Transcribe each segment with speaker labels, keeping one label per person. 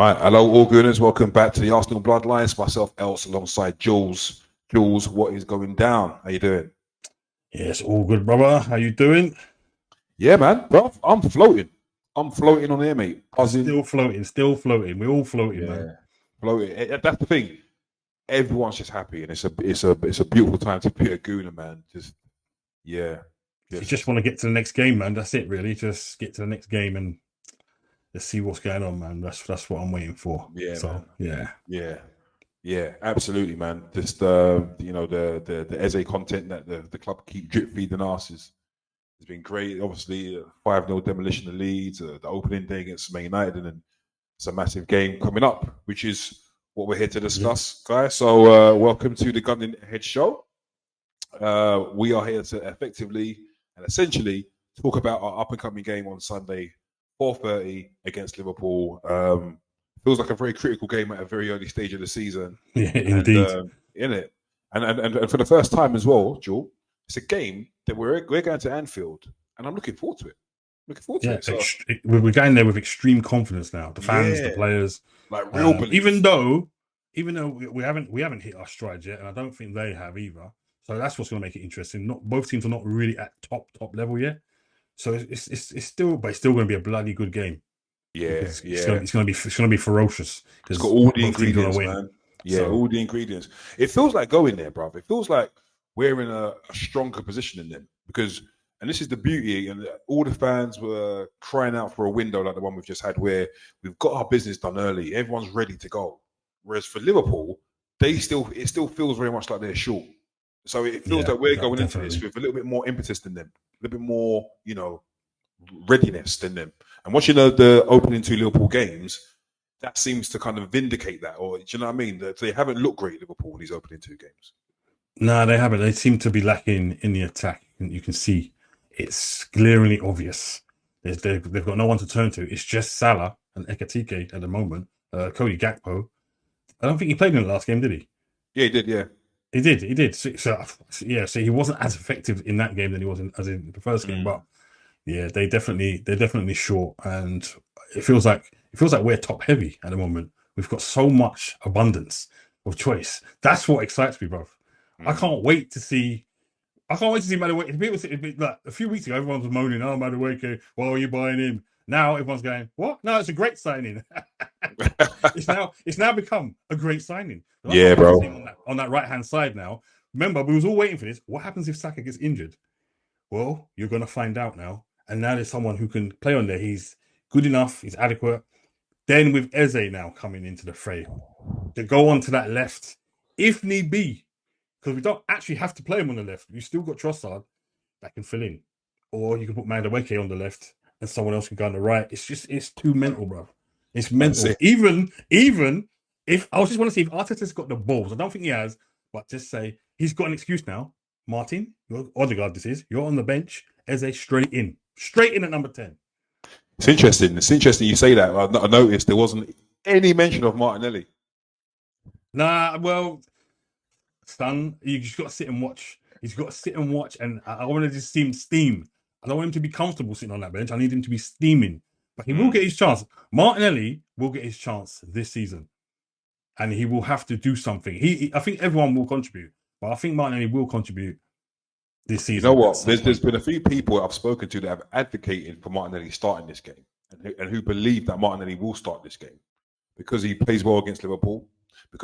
Speaker 1: Right, hello all gooners, welcome back to the Arsenal Bloodlines. Myself, Elts, alongside Julz. Julz, what is going down? How you doing?
Speaker 2: Yes, all good, brother. How you doing?
Speaker 1: Yeah, man, bro, I'm floating. I'm floating on here, mate. Buzzing.
Speaker 2: Still floating. We're all floating,
Speaker 1: Yeah,
Speaker 2: man.
Speaker 1: floating. That's the thing. Everyone's just happy, and it's a beautiful time to be a gooner, man.
Speaker 2: You just want to get to the next game, man. That's it, really. Just get to the next game and let's see what's going on, man. That's what I'm waiting for.
Speaker 1: Yeah,
Speaker 2: so
Speaker 1: man. Yeah, absolutely, man. Just the Eze content that the club keep drip feeding us has been great. Obviously, 5-0 demolition of Leeds, the opening day against Man United, and then it's a massive game coming up, which is what we're here to discuss, guys. So, welcome to the Gun Head Show. We are here to effectively and essentially talk about our up-and-coming game on Sunday, 4:30 against Liverpool. Feels like a very critical game at a very early stage of the season.
Speaker 2: Yeah, indeed.
Speaker 1: And for the first time as well, Joel, it's a game that we're going to Anfield, and I'm looking forward to it.
Speaker 2: So, we're going there with extreme confidence now. The fans, the players,
Speaker 1: like real belief.
Speaker 2: Even though we haven't hit our strides yet, and I don't think they have either. So that's what's going to make it interesting. Both teams are not really at top level yet. So it's still going to be a bloody good game. It's going to be ferocious.
Speaker 1: It's got all the ingredients, man. Yeah, all the ingredients. It feels like going there, bruv. It feels like we're in a stronger position than them because, and this is the beauty, and all the fans were crying out for a window like the one we've just had, where we've got our business done early. Everyone's ready to go. Whereas for Liverpool, it still feels very much like they're short. So it feels like we're going into this with a little bit more impetus than them, a little bit more, readiness than them. And watching the opening two Liverpool games, that seems to kind of vindicate that. Or do you know what I mean? They haven't looked great, Liverpool, in these opening two games.
Speaker 2: No, they haven't. They seem to be lacking in the attack. And you can see it's glaringly obvious. They've got no one to turn to. It's just Salah and Hincapie at the moment. Cody Gakpo. I don't think he played in the last game, did he?
Speaker 1: Yeah, he did, yeah.
Speaker 2: He did. So he wasn't as effective in that game than he was in the first game. But yeah, they're definitely short, and it feels like we're top heavy at the moment. We've got so much abundance of choice. That's what excites me, bro. I can't wait to see Madueke. Like a few weeks ago, everyone was moaning, "Oh, Madueke, why are you buying him?" Now everyone's going, "What? No, it's a great signing." It's now become a great signing.
Speaker 1: Yeah, bro.
Speaker 2: On that right hand side now. Remember, we was all waiting for this. What happens if Saka gets injured? Well, you're going to find out now. And now there's someone who can play on there. He's good enough. He's adequate. Then with Eze now coming into the fray to go on to that left, if need be, because we don't actually have to play him on the left. We've still got Trossard that can fill in, or you can put Madueke on the left and someone else can go on the right. It's too mental, bro. It's mental. Even if I just want to see if Arteta's got the balls. I don't think he has, but just say he's got an excuse now. Martin, Odegaard, you're on the bench. Eze straight in at number 10.
Speaker 1: It's interesting. You say that. I noticed there wasn't any mention of Martinelli.
Speaker 2: Nah, well, son, you just got to sit and watch. He's got to sit and watch, and I want to just see him steam. I don't want him to be comfortable sitting on that bench. I need him to be steaming. But he will get his chance. Martinelli will get his chance this season. And he will have to do something. I think everyone will contribute. But I think Martinelli will contribute this season.
Speaker 1: You know what? There's been a few people I've spoken to that have advocated for Martinelli starting this game and who believe that Martinelli will start this game because he plays well against Liverpool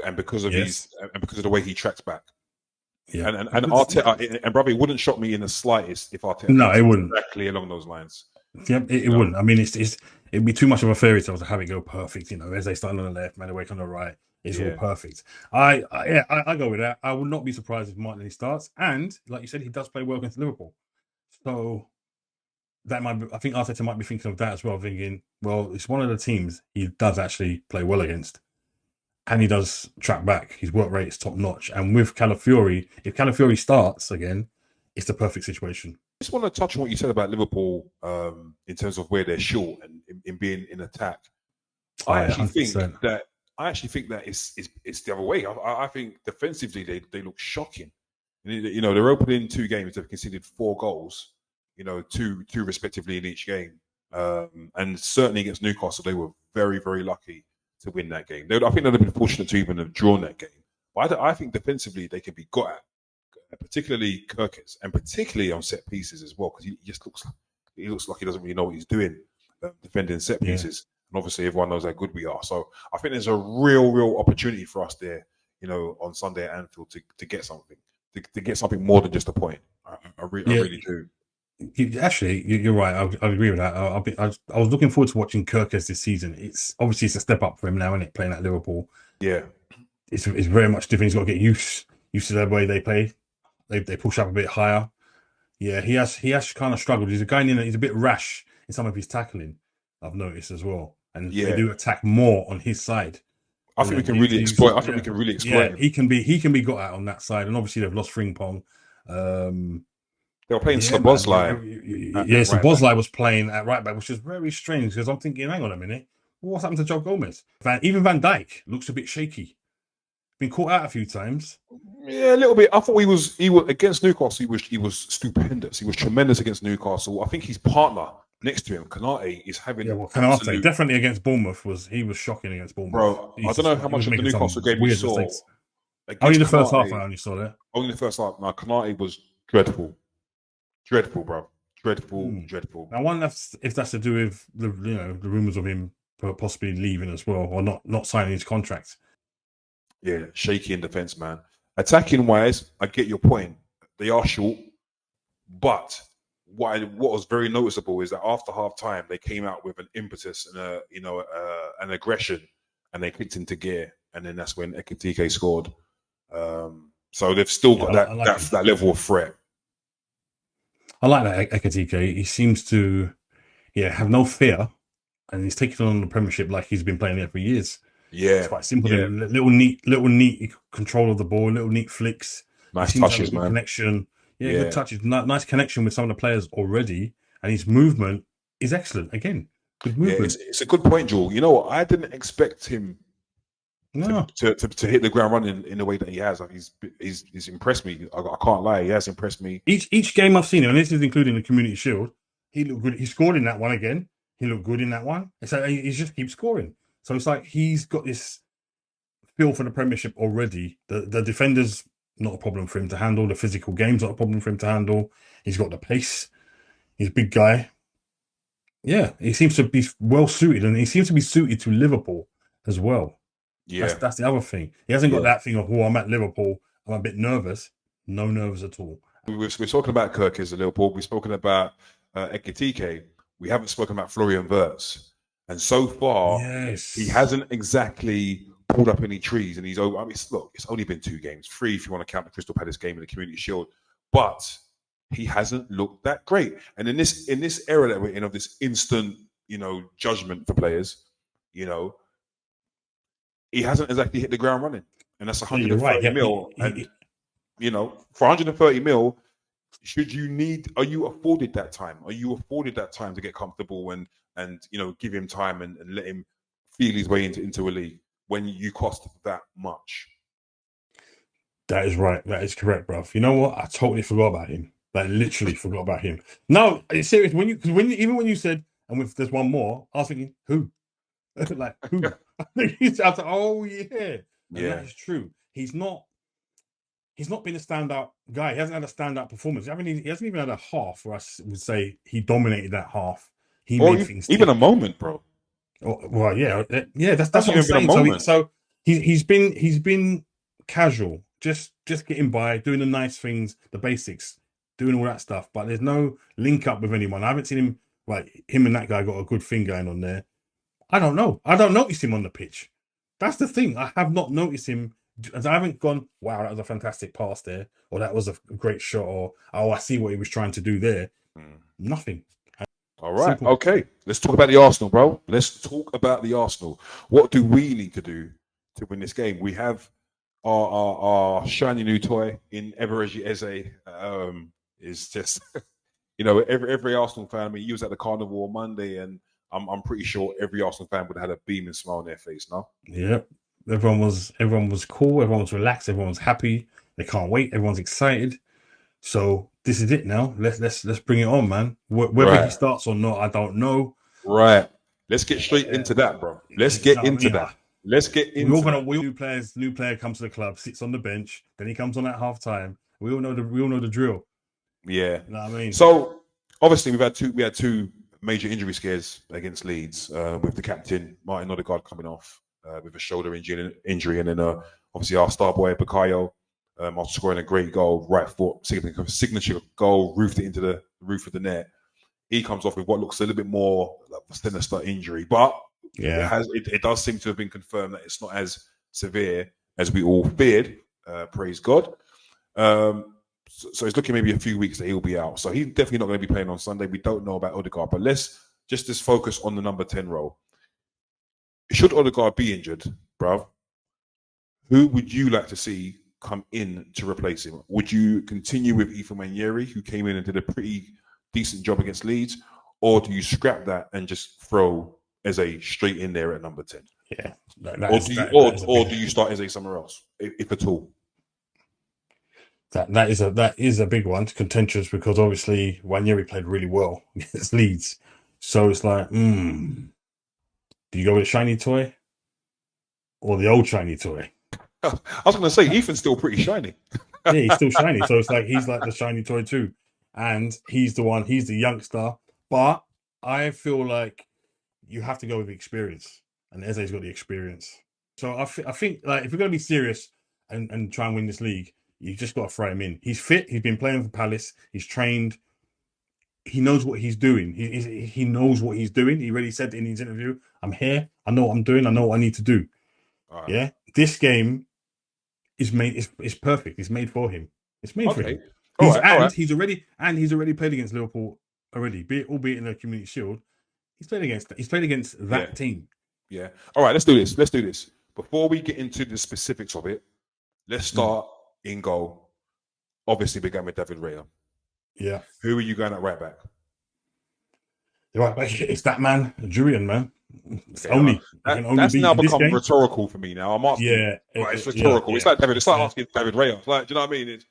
Speaker 1: and because of the way he tracks back. Yeah. And Arteta, and brother, it wouldn't shock me in the slightest if Arteta
Speaker 2: it wouldn't
Speaker 1: exactly along those lines.
Speaker 2: Yeah, it wouldn't. I mean, it'd be too much of a fairy tale to have it go perfect. As they start on the left, Madueke on the right, it's all perfect. I go with that. I would not be surprised if Martinelli starts, and like you said, he does play well against Liverpool. So that I think Arteta might be thinking of that as well, thinking, well, it's one of the teams he does actually play well against, and he does track back. His work rate is top notch, and with Calafiori, if Calafiori starts again, it's the perfect situation.
Speaker 1: I just want to touch on what you said about Liverpool in terms of where they're short and in being in attack. I actually think that it's the other way. I think defensively they look shocking. They're opening two games. They've conceded 4 goals. Two respectively in each game. And certainly against Newcastle, they were very, very lucky to win that game. I think they'd have been fortunate to even have drawn that game. But I think defensively they can be got at, particularly Kirkes, and particularly on set pieces as well, because he just looks like he doesn't really know what he's doing defending set pieces. And obviously everyone knows how good we are. So I think there's a real opportunity for us there, on Sunday at Anfield to get something, to get something more than just a point. I really do.
Speaker 2: Actually, you're right. I agree with that. I was looking forward to watching Kirkes this season. It's a step up for him now, isn't it? Playing at Liverpool.
Speaker 1: Yeah,
Speaker 2: it's very much different. He's got to get used to the way they play. They push up a bit higher. Yeah, he has kind of struggled. He's a guy he's a bit rash in some of his tackling. I've noticed as well, and they do attack more on his side.
Speaker 1: I think we can really exploit. I think we can really exploit him.
Speaker 2: He can be got at on that side, and obviously they've lost Frimpong.
Speaker 1: They were playing Szoboszlai.
Speaker 2: Szoboszlai was playing at right back, which is very strange because I'm thinking, hang on a minute, what's happened to Joe Gomez? Even Van Dijk looks a bit shaky. Been caught out a few times.
Speaker 1: Yeah, a little bit. I thought he was against Newcastle. He was stupendous. He was tremendous against Newcastle. I think his partner next to him, Konate, is having.
Speaker 2: Yeah, well, Konate definitely against Bournemouth was shocking against Bournemouth.
Speaker 1: Bro, I don't know how much of the Newcastle game you saw.
Speaker 2: Only the first half. I only saw that.
Speaker 1: Only the first half. Now Konate was dreadful. Dreadful, bro. Dreadful.
Speaker 2: I wonder if that's to do with the rumours of him possibly leaving as well, or not signing his contract.
Speaker 1: Yeah, shaky in defence, man. Attacking wise, I get your point. They are short, but what was very noticeable is that after half time they came out with an impetus and an aggression, and they clicked into gear, and then that's when Ekitike scored. So they've still got that level of threat.
Speaker 2: I like that Ekitike. He seems to, have no fear, and he's taking on the Premiership like he's been playing there for years.
Speaker 1: Yeah,
Speaker 2: it's quite simple. Yeah. Little neat control of the ball, little neat flicks.
Speaker 1: Nice touches, man.
Speaker 2: Connection. Yeah, good touches. Nice connection with some of the players already, and his movement is excellent. Again, good movement.
Speaker 1: Yeah, it's a good point, Joel. You know what? I didn't expect him to hit the ground running in the way that he has. Like he's impressed me. I can't lie, he has impressed me.
Speaker 2: Each game I've seen him, and this is including the Community Shield, he looked good. He scored in that one again. He looked good in that one. So he just keeps scoring. So it's like he's got this feel for the Premiership already. The defenders, not a problem for him to handle. The physical game's not a problem for him to handle. He's got the pace. He's a big guy. Yeah, he seems to be well suited, and he seems to be suited to Liverpool as well. Yeah, that's the other thing. He hasn't got that thing of, I'm at Liverpool, I'm a bit nervous. No nerves at all.
Speaker 1: We're talking about Kirkes at Liverpool. We've spoken about Ekitike. We haven't spoken about Florian Wirtz. And so far, he hasn't exactly pulled up any trees. And it's only been 2 games, 3 if you want to count the Crystal Palace game in the Community Shield. But he hasn't looked that great. And in this era that we're in, of this instant, judgment for players, he hasn't exactly hit the ground running. And that's 130 mil. And, for 130 mil, are you afforded that time? Are you afforded that time to get comfortable and give him time and let him feel his way into a league when you cost that much?
Speaker 2: That is right. That is correct, bruv. You know what? I totally forgot about him. I literally forgot about him. No, it's serious. When you said, and if there's one more, I was thinking, who? Like, who? I was like, oh yeah. And that is true. He's not been a standout guy. He hasn't had a standout performance. He hasn't even had a half where I would say he dominated that half. He made things
Speaker 1: even a moment, bro.
Speaker 2: Oh, well, yeah. That's what I'm saying. So he's been casual, just getting by, doing the nice things, the basics, doing all that stuff. But there's no link up with anyone. I haven't seen him him and that guy got a good thing going on there. I don't know. I don't notice him on the pitch. That's the thing. I have not noticed him. I haven't gone, wow, that was a fantastic pass there, or that was a great shot, or I see what he was trying to do there. Nothing.
Speaker 1: All right. Simple. Okay. Let's talk about the Arsenal, bro. Let's talk about the Arsenal. What do we need to do to win this game? We have our shiny new toy in Eberechi Eze. Is just, every Arsenal fan. I mean, he was at the carnival on Monday, and I'm pretty sure every Arsenal fan would have had a beaming smile on their face. No.
Speaker 2: Yep. Everyone was cool. Everyone was relaxed. Everyone was happy. They can't wait. Everyone's excited. So this is it now. Let's bring it on, man. Whether he starts or not, I don't know.
Speaker 1: Right. Let's get straight into that, bro. Let's get into that. let's get into
Speaker 2: new player comes to the club, sits on the bench, then he comes on at half time. We all know the drill.
Speaker 1: Yeah.
Speaker 2: You know what I mean?
Speaker 1: So obviously we had two major injury scares against Leeds, with the captain Martin Odegaard coming off with a shoulder injury, and then obviously our star boy Bukayo after scoring a great goal, right foot signature goal, roofed it into the roof of the net. He comes off with what looks a little bit more like a sinister injury, but it does seem to have been confirmed that it's not as severe as we all feared. Praise God. So it's looking maybe a few weeks that he'll be out. So he's definitely not going to be playing on Sunday. We don't know about Odegaard, but let's just focus on the number 10 role. Should Odegaard be injured, bruv, who would you like to see come in to replace him? Would you continue with Ethan Nwaneri, who came in and did a pretty decent job against Leeds, or do you scrap that and just throw Eze straight in there at number 10?
Speaker 2: Yeah.
Speaker 1: Or do you start Eze somewhere else, if at all?
Speaker 2: That is a big one, contentious, because obviously Nwaneri played really well against Leeds. So it's like, do you go with a shiny toy or the old shiny toy?
Speaker 1: I was going to say, Ethan's still pretty shiny.
Speaker 2: Yeah, he's still shiny. So it's like he's like the shiny toy too. And he's the youngster. But I feel like you have to go with the experience. And Eze's got the experience. So I think like if we're going to be serious and try and win this league, you just got to throw him in. He's fit. He's been playing for Palace. He's trained. He knows what he's doing. He knows what he's doing. He already said in his interview, "I'm here. I know what I'm doing. I know what I need to do." Right. Yeah, this game is made. It's perfect. It's made for him. It's made for him. He's already played against Liverpool already, albeit in the Community Shield. He's played against that team.
Speaker 1: Yeah. All right. Let's do this. Before we get into the specifics of it, let's start in goal. Obviously, began with David Raya.
Speaker 2: Yeah.
Speaker 1: Who are you going at right back?
Speaker 2: The right back, it's that man, Julian, man. It's
Speaker 1: that's now become rhetorical for me now. I'm asking.
Speaker 2: Yeah.
Speaker 1: It's rhetorical. It's like David. It's like asking David Raya. It's like, do you know what I mean?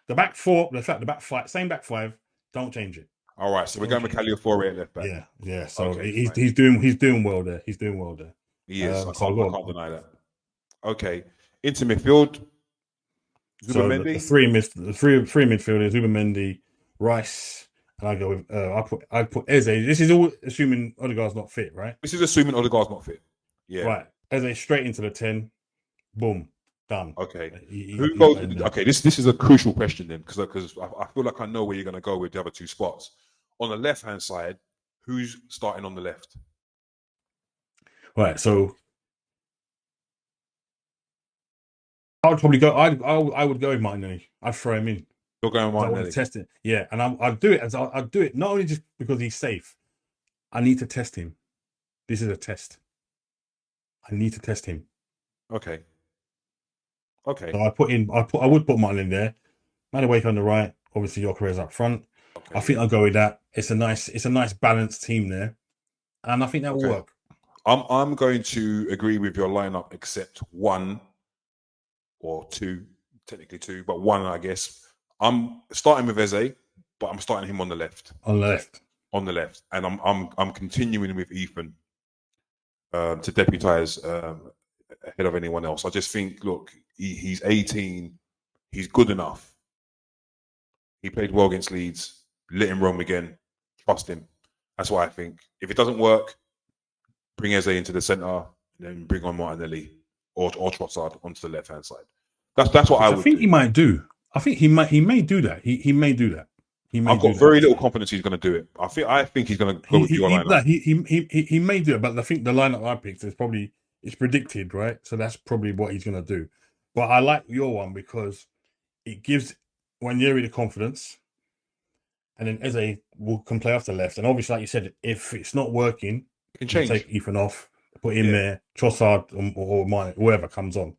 Speaker 2: The back four, the back five, same back five. Don't change it.
Speaker 1: All right, so we're going with Caliafiore at left back.
Speaker 2: Yeah. So he's doing well there. He is.
Speaker 1: I can't deny that. Okay, into midfield.
Speaker 2: So the three midfielders: Zubimendi, Rice, and I go with I put Eze. This is all assuming Odegaard's not fit, right?
Speaker 1: This is assuming Odegaard's not fit. Yeah.
Speaker 2: Right. Eze straight into the 10. Boom. Done.
Speaker 1: Okay. Who goes? Okay. This is a crucial question then, because I feel like I know where you're going to go with the other two spots. On the left hand side, who's starting on the left?
Speaker 2: Right. So I would probably go. I would go with Martinelli. I'd throw him in.
Speaker 1: You're going with Martinelli.
Speaker 2: I want to test it. Yeah, and I'd do it I'd do it not only just because he's safe. I need to test him. This is a test. I need to test him.
Speaker 1: Okay.
Speaker 2: So I would put Martin in there. Madueke on the right. Obviously, Gyökeres up front. Okay. I think I'll go with that. It's a nice balanced team there, and I think that will work.
Speaker 1: I'm going to agree with your lineup, except one or two, technically two, but one, I guess. I'm starting with Eze, but I'm starting him on the left.
Speaker 2: On the left,
Speaker 1: and I'm continuing with Ethan to deputise ahead of anyone else. I just think, look, he's 18. He's good enough. He played well against Leeds. Let him roam again. Trust him. That's what I think. If it doesn't work, bring Eze into the centre, and then bring on Martinelli or Trossard onto the left hand side. That's what I would
Speaker 2: think do. He might do. I think he may do that. He may do that.
Speaker 1: I've got very little confidence he's going to do it. I think he's going to go with your lineup.
Speaker 2: He may do it, but I think the lineup I picked is probably it's predicted, right? So that's probably what he's going to do. But I like your one because it gives Nwaneri the confidence, and then Eze can play off the left. And obviously, like you said, if it's not working,
Speaker 1: you can change.
Speaker 2: Take Ethan off, put him there, Trossard or whoever comes on.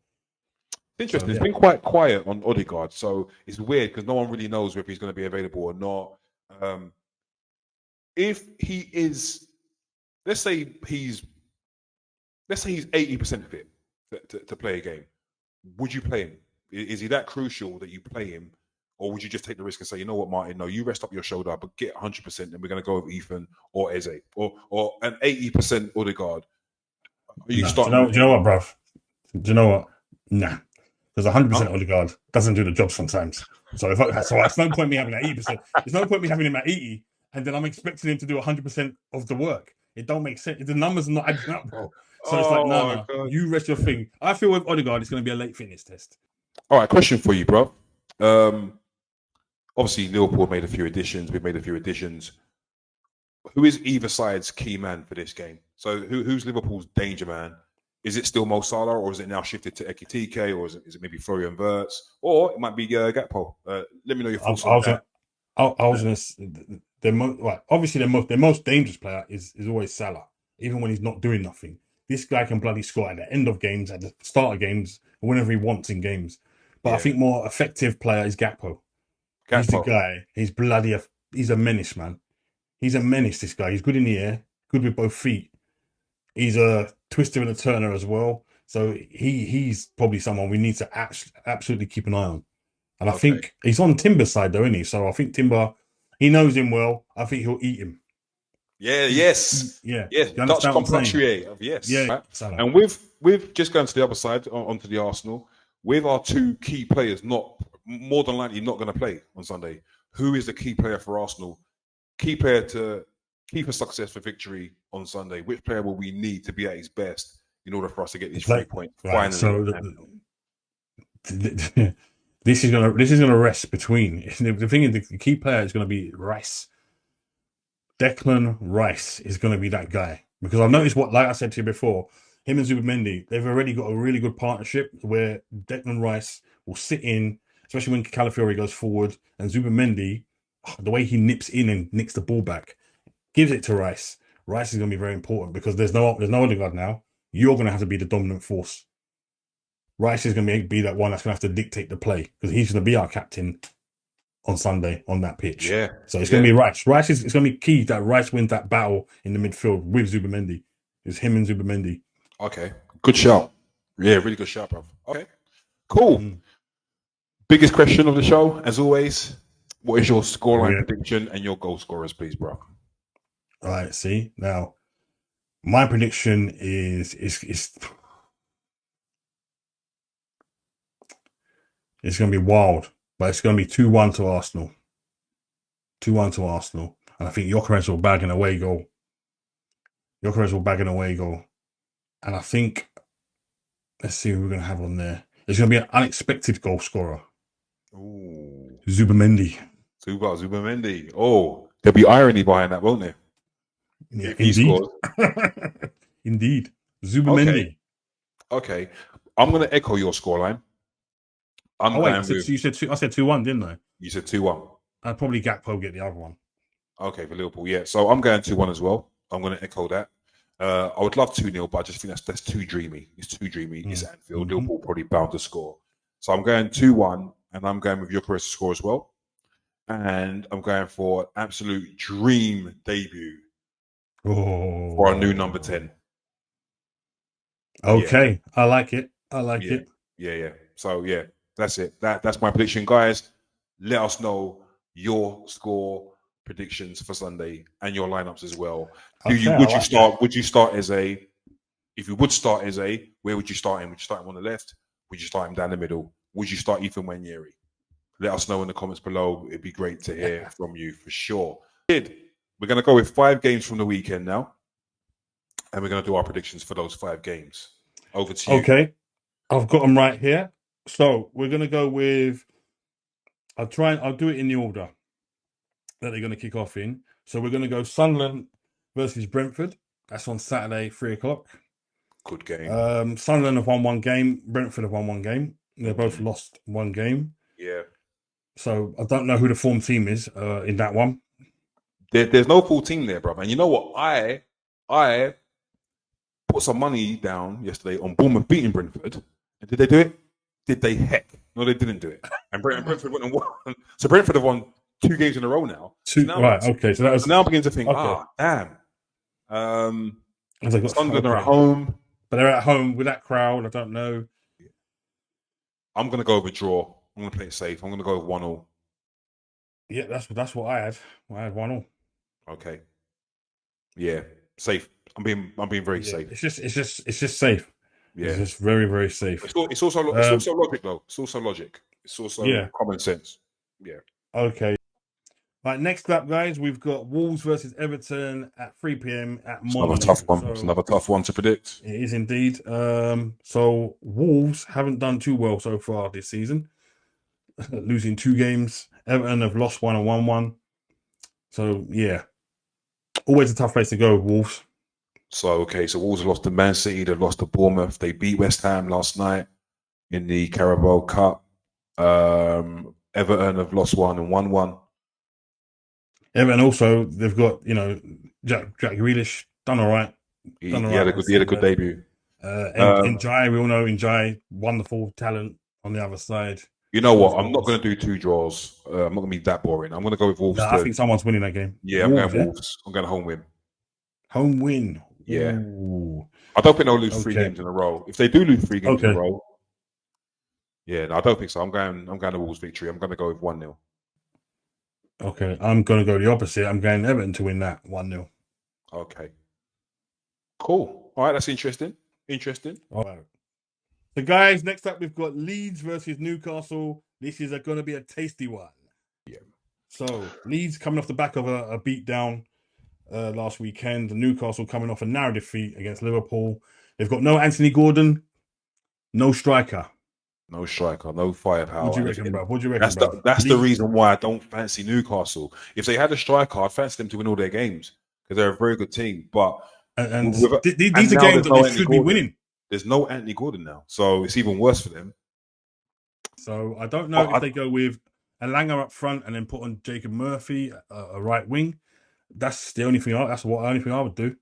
Speaker 1: Interesting. It's been quite quiet on Odegaard, so it's weird because no one really knows whether he's going to be available or not. If he is, let's say he's 80% fit to play a game, would you play him? Is he that crucial that you play him, Or would you just take the risk and say, you know what, Martin, no, you rest up your shoulder, but get 100%, and we're going to go with Ethan or Eze or an 80% Odegaard? Are you starting?
Speaker 2: Do you know what, bruv? Do you know what? Nah. Because 100% Odegaard doesn't do the job sometimes. So it's no point me having that 80%. There's no point me having him at 80, and then I'm expecting him to do 100% of the work. It don't make sense. The numbers are not adding up, bro. So it's like, no, you rest your thing. I feel with Odegaard, it's going to be a late fitness test.
Speaker 1: All right, question for you, bro. Obviously, Liverpool made a few additions. We've made a few additions. Who is either side's key man for this game? So who's Liverpool's danger man? Is it still Mo Salah, or is it now shifted to Ekitike, or is it maybe Florian Wirtz, or it might be Gakpo? Let me know your thoughts on that.
Speaker 2: I was going to obviously their most dangerous player is always Salah, even when he's not doing nothing. This guy can bloody score at the end of games, at the start of games, or whenever he wants in games. But I think more effective player is Gakpo. He's the guy. He's a menace, man. He's a menace, this guy. He's good in the air, good with both feet. He's a twister and a turner as well. So he's probably someone we need to absolutely keep an eye on. And I think he's on Timber's side, though, isn't he? So I think Timber, he knows him well. I think he'll eat him.
Speaker 1: Yes. Dutch compatriot. Yes.
Speaker 2: Yeah.
Speaker 1: Right? And with just going to the other side, onto the Arsenal, with our two key players more than likely not going to play on Sunday, who is the key player for Arsenal? Key player to keep a success for victory on Sunday. Which player will we need to be at his best in order for us to get these 3 points?
Speaker 2: Right. So this is gonna rest between. The thing is, the key player is going to be Rice. Declan Rice is going to be that guy, because I've noticed like I said to you before, him and Zubimendi, they've already got a really good partnership where Declan Rice will sit in, especially when Calafiori goes forward, and Zubimendi, the way he nips in and nicks the ball back, gives it to Rice. Rice is going to be very important because there's no Odegaard now. You're going to have to be the dominant force. Rice is going to be that one that's going to have to dictate the play, because he's going to be our captain on Sunday on that pitch.
Speaker 1: Yeah.
Speaker 2: So it's going to be Rice. It's going to be key that Rice wins that battle in the midfield with Zubimendi. It's him and Zubimendi.
Speaker 1: Okay. Good shout. Yeah, really good shout, bro. Okay. Cool. Biggest question of the show, as always. What is your scoreline prediction and your goal scorers, please, bro?
Speaker 2: All right. See, now my prediction is it's going to be wild, but it's going to be 2-1 to Arsenal. 2-1 to Arsenal. And I think Gyökeres will bag an away goal. And I think, let's see who we're going to have on there. There's going to be an unexpected goal scorer.
Speaker 1: Ooh.
Speaker 2: Zubimendi.
Speaker 1: Oh, there'll be irony behind that, won't there?
Speaker 2: Yeah, indeed. Indeed. Zubimendi.
Speaker 1: Okay. I'm going to echo your scoreline.
Speaker 2: You said 2. I said 2-1, didn't I?
Speaker 1: You said 2-1.
Speaker 2: I'd probably Gakpo get the other one.
Speaker 1: Okay, for Liverpool, yeah. So I'm going 2-1 as well. I'm going to echo that. I would love 2-0, but I just think that's too dreamy. It's too dreamy. It's Anfield. Liverpool probably bound to score. So I'm going 2-1, and I'm going with Gyökeres to score as well. And I'm going for an absolute dream debut for our new number 10.
Speaker 2: Okay, yeah. I like it. it.
Speaker 1: Yeah. So, yeah, that's it. That's my prediction, guys. Let us know your score predictions for Sunday and your lineups as well. Would you start as if you would start as where would you start him? Would you start him on the left? Would you start him down the middle? Would you start Ethan Nwaneri? Let us know in the comments below. It'd be great to hear from you for sure. We're going to go with 5 games from the weekend now, and we're going to do our predictions for those 5 games. Over to you.
Speaker 2: Okay, I've got them right here. So we're going to go with. I'll do it in the order that they're going to kick off in. So we're going to go Sunderland versus Brentford. That's on Saturday, 3:00.
Speaker 1: Good game.
Speaker 2: Sunderland have won 1 game. Brentford have won 1 game. They both lost 1 game.
Speaker 1: Yeah.
Speaker 2: So I don't know who the form team is in that one.
Speaker 1: There's no full team there, brother. And you know what? I put some money down yesterday on Bournemouth beating Brentford. And did they do it? Did they? Heck. No, they didn't do it. And Brentford went and won. So Brentford have won 2 games in a row now.
Speaker 2: Okay. So that was.
Speaker 1: Now I'm beginning to think, damn. Sunderland are at home.
Speaker 2: But they're at home with that crowd. I don't know.
Speaker 1: I'm going to go with a draw. I'm going to play it safe. I'm going to go with 1-1.
Speaker 2: Yeah, that's what I had. I had 1-1.
Speaker 1: Okay. Yeah, safe. I'm being very
Speaker 2: Yeah,
Speaker 1: safe.
Speaker 2: it's just safe. It's
Speaker 1: Yeah.
Speaker 2: just very, very safe.
Speaker 1: It's also logic though. It's also logic. It's also
Speaker 2: Yeah.
Speaker 1: common sense. Yeah.
Speaker 2: Okay. Right, next up, guys, we've got Wolves versus Everton at 3 p.m. at
Speaker 1: It's another
Speaker 2: Molineux.
Speaker 1: tough one. It's
Speaker 2: So
Speaker 1: another tough one to predict.
Speaker 2: it is indeed. So Wolves haven't done too well so far this season, losing 2 games. Everton have lost 1 and won 1. So yeah, always a tough place to go, Wolves.
Speaker 1: So so Wolves lost to Man City, they lost to Bournemouth, they beat West Ham last night in the Carabao Cup. Everton have lost 1 and won 1.
Speaker 2: Everton also, they've got, Jack Grealish done all right.
Speaker 1: He had a good debut.
Speaker 2: Njai, we all know Njai, wonderful talent on the other side.
Speaker 1: You know what? I'm not going to do 2 draws. I'm not going to be that boring. I'm going to go with Wolves.
Speaker 2: No, I think someone's winning that game.
Speaker 1: Yeah, I'm going Wolves. I'm going home win.
Speaker 2: Home win.
Speaker 1: Yeah.
Speaker 2: Ooh.
Speaker 1: I don't think they'll lose 3 games in a row. If they do lose 3 games in a row, yeah, no, I don't think so. I'm going to Wolves victory. I'm going to go with 1-0.
Speaker 2: Okay, I'm going to go the opposite. I'm going Everton to win that 1-0.
Speaker 1: Okay. Cool. All right, that's interesting.
Speaker 2: All right. So, guys, next up, we've got Leeds versus Newcastle. This is going to be a tasty one.
Speaker 1: Yeah.
Speaker 2: So, Leeds coming off the back of a beatdown last weekend. Newcastle coming off a narrow defeat against Liverpool. They've got no Anthony Gordon, no striker.
Speaker 1: No striker, no firepower.
Speaker 2: What do you reckon, bro? What do you reckon,
Speaker 1: That's the reason why I don't fancy Newcastle. If they had a striker, I'd fancy them to win all their games because they're a very good team. But
Speaker 2: these are games that they should be winning.
Speaker 1: There's no Anthony Gordon now, so it's even worse for them.
Speaker 2: So I don't know if they go with Elanga up front and then put on Jacob Murphy, a right wing. That's the only thing. That's the only thing I would do.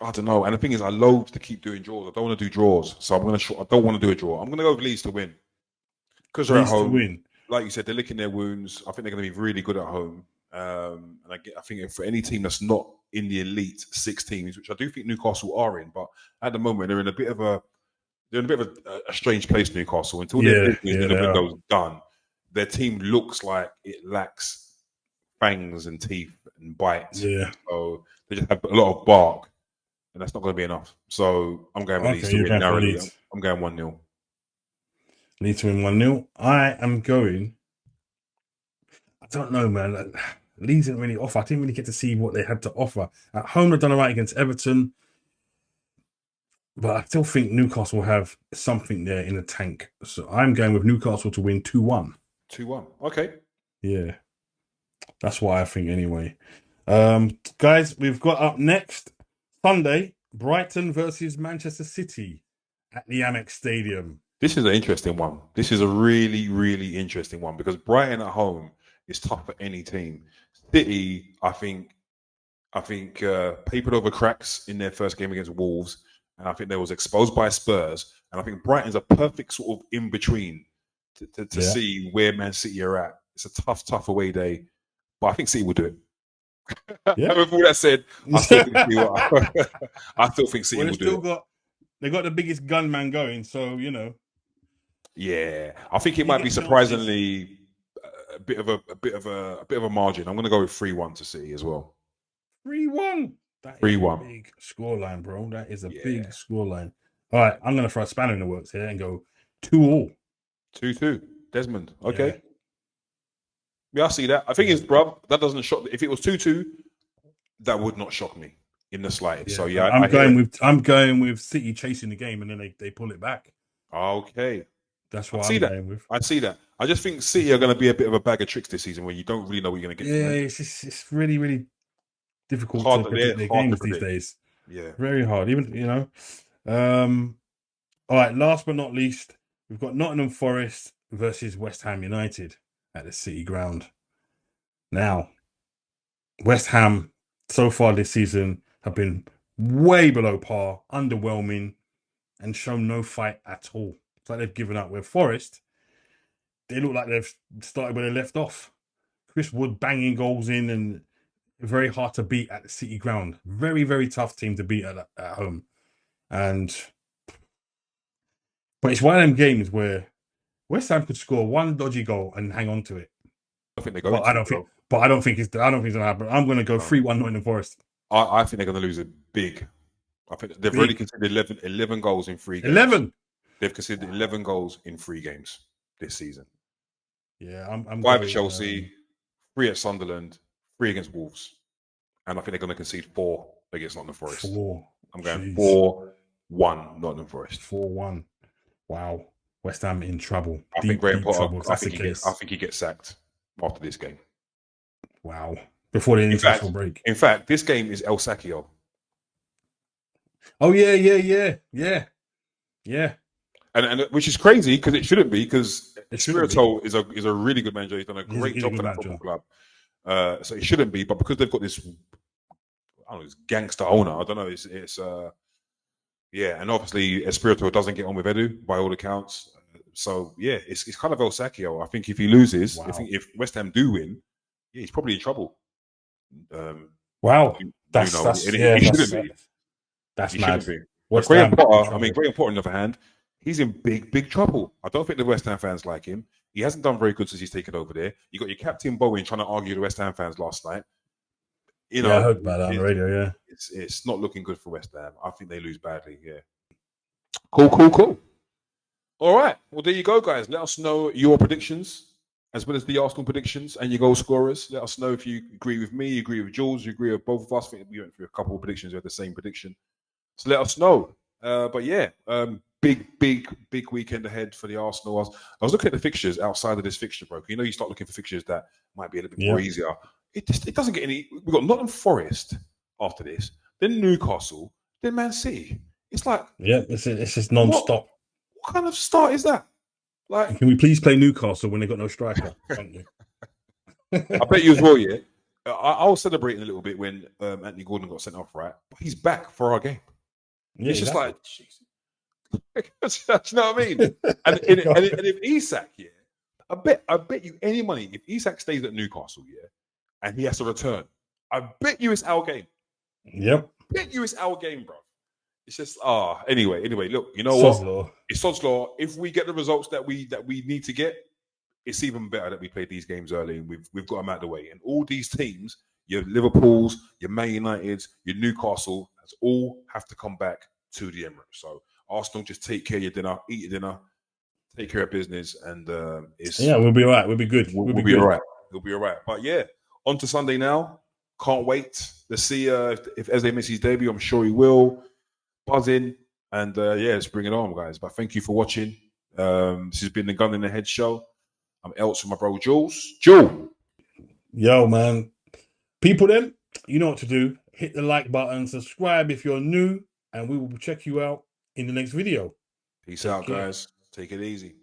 Speaker 1: I don't know. And the thing is, I loathe to keep doing draws. I don't want to do draws, so I don't want to do a draw. I'm going to go with Leeds to win because they're at home. Like you said, they're licking their wounds. I think they're going to be really good at home. And I think for any team that's not in the elite 6 teams, which I do think Newcastle are in, but at the moment they're in a bit of a strange place, Newcastle. Until their business in the window's done, their team looks like it lacks fangs and teeth and bites.
Speaker 2: Yeah.
Speaker 1: So they just have a lot of bark, and that's not going to be enough. So I'm going with Leeds to win narrowly. I'm going 1-0.
Speaker 2: Leeds to win 1-0. I am going. I don't know, man. Leeds didn't really offer. I didn't really get to see what they had to offer. At home, they've done all right against Everton. But I still think Newcastle will have something there in the tank. So I'm going with Newcastle to win 2-1.
Speaker 1: 2-1. Okay.
Speaker 2: Yeah. That's what I think anyway. Guys, we've got up next Sunday, Brighton versus Manchester City at the Amex Stadium.
Speaker 1: This is an interesting one. This is a really, really interesting one because Brighton at home is tough for any team. City, I think papered over cracks in their first game against Wolves, and I think they was exposed by Spurs. And I think Brighton's a perfect sort of in between to see where Man City are at. It's a tough away day, but I think City will do it.
Speaker 2: Yeah.
Speaker 1: With all that said, I still think City will do it.
Speaker 2: They got the biggest gunman going, so
Speaker 1: Yeah, I think it might be surprisingly a bit of a margin. I'm going to go with 3-1 to City as well.
Speaker 2: 3-1. That
Speaker 1: 3-1.
Speaker 2: is a big scoreline, bro. That is a big scoreline. All right, I'm going to throw a spanner in the works here and go 2-2.
Speaker 1: 2-2. Desmond. Okay. Yeah, I see that. I think it's, bruv, that doesn't shock. If it was 2-2, that would not shock me in the slightest. Yeah. So yeah,
Speaker 2: I'm going with City chasing the game and then they pull it back.
Speaker 1: Okay.
Speaker 2: That's what I'm going with.
Speaker 1: I see that. I just think City are going to be a bit of a bag of tricks this season where you don't really know what you're going to get.
Speaker 2: Yeah, it's really, really difficult to predict their games these days.
Speaker 1: Yeah.
Speaker 2: Very hard. Even, all right, last but not least, we've got Nottingham Forest versus West Ham United at the City Ground. Now, West Ham so far this season have been way below par, underwhelming, and shown no fight at all. It's like they've given up. Where Forest, they look like they've started where they left off. Chris Wood banging goals in and very hard to beat at the City Ground. Very, very tough team to beat at home. But it's one of them games where West Ham could score one dodgy goal and hang on to it.
Speaker 1: I think they're going.
Speaker 2: I don't think it's gonna happen. I'm gonna go 3-1 Nottingham Forest.
Speaker 1: I think they're gonna lose it big. I think they've already conceded 11 goals in 3 games.
Speaker 2: 11.
Speaker 1: They've conceded 11 goals in 3 games this season.
Speaker 2: Yeah, I'm
Speaker 1: 5 at Chelsea, 3 at Sunderland, 3 against Wolves, and I think they're going to concede 4 against Nottingham Forest.
Speaker 2: 4.
Speaker 1: I'm going 4-1 Nottingham Forest.
Speaker 2: 4-1. Wow, West Ham in trouble.
Speaker 1: I think Graham Potter. I think he gets sacked after this game.
Speaker 2: Wow, before the international break.
Speaker 1: In fact, this game is El Sacchio.
Speaker 2: Oh yeah.
Speaker 1: And which is crazy because it shouldn't be, because Spirito is a really good manager. He's done a great job for that football club. So it shouldn't be, but because they've got this, I don't know, this gangster owner. I don't know. It's and obviously Espirito doesn't get on with Edu by all accounts. So yeah, it's kind of El Sacchio. I think if he loses, if West Ham do win, he's probably in trouble.
Speaker 2: Wow,
Speaker 1: he shouldn't be.
Speaker 2: That's mad.
Speaker 1: Graham Potter, Graham Potter, on the other hand, he's in big trouble. I don't think the West Ham fans like him. He hasn't done very good since he's taken over there. You got your captain Bowen trying to argue with the West Ham fans last night. I
Speaker 2: heard about that on the radio. Yeah,
Speaker 1: it's not looking good for West Ham. I think they lose badly. Yeah. Cool. All right. Well, there you go, guys. Let us know your predictions, as well as the Arsenal predictions and your goal scorers. Let us know if you agree with me, you agree with Jules, you agree with both of us. I think we went through a couple of predictions. We had the same prediction. So let us know. But yeah, big weekend ahead for the Arsenal. I was looking at the fixtures outside of this fixture, bro. You know, you start looking for fixtures that might be a little bit more easier. It doesn't get any. We've got Nottingham Forest after this, then Newcastle, then Man City. It's like,
Speaker 2: it's just non-stop.
Speaker 1: What kind of start is that? Like,
Speaker 2: can we please play Newcastle when they got no striker? Thank you.
Speaker 1: I bet you as well. Yeah, I was celebrating a little bit when Anthony Gordon got sent off, right? But he's back for our game. Yeah, it's just like, Jesus. You know what I mean? and if Isak, I bet you any money, if Isak stays at Newcastle, and he has to return, I bet you it's our game.
Speaker 2: Yep.
Speaker 1: I bet you it's our game, bro. It's just anyway, look, you know what? It's Sod's Law. If we get the results that we need to get, it's even better that we played these games early and we've got them out of the way. And all these teams, your Liverpools, your Man Uniteds, your Newcastle, all have to come back to the Emirates. So Arsenal, just take care of your dinner, eat your dinner, take care of business, and
Speaker 2: we'll be all right. We'll be good.
Speaker 1: We'll be all right. We'll be all right. But yeah, on to Sunday now. Can't wait. Let's see if Eze makes his debut. I'm sure he will. Buzzing, and let's bring it on, guys. But thank you for watching. This has been the Gun in the Head show. I'm Elts with my bro Jules.
Speaker 2: Yo, man. People then, you know what to do. Hit the like button, subscribe if you're new, and we will check you out in the next video.
Speaker 1: Peace out, guys. Take it easy.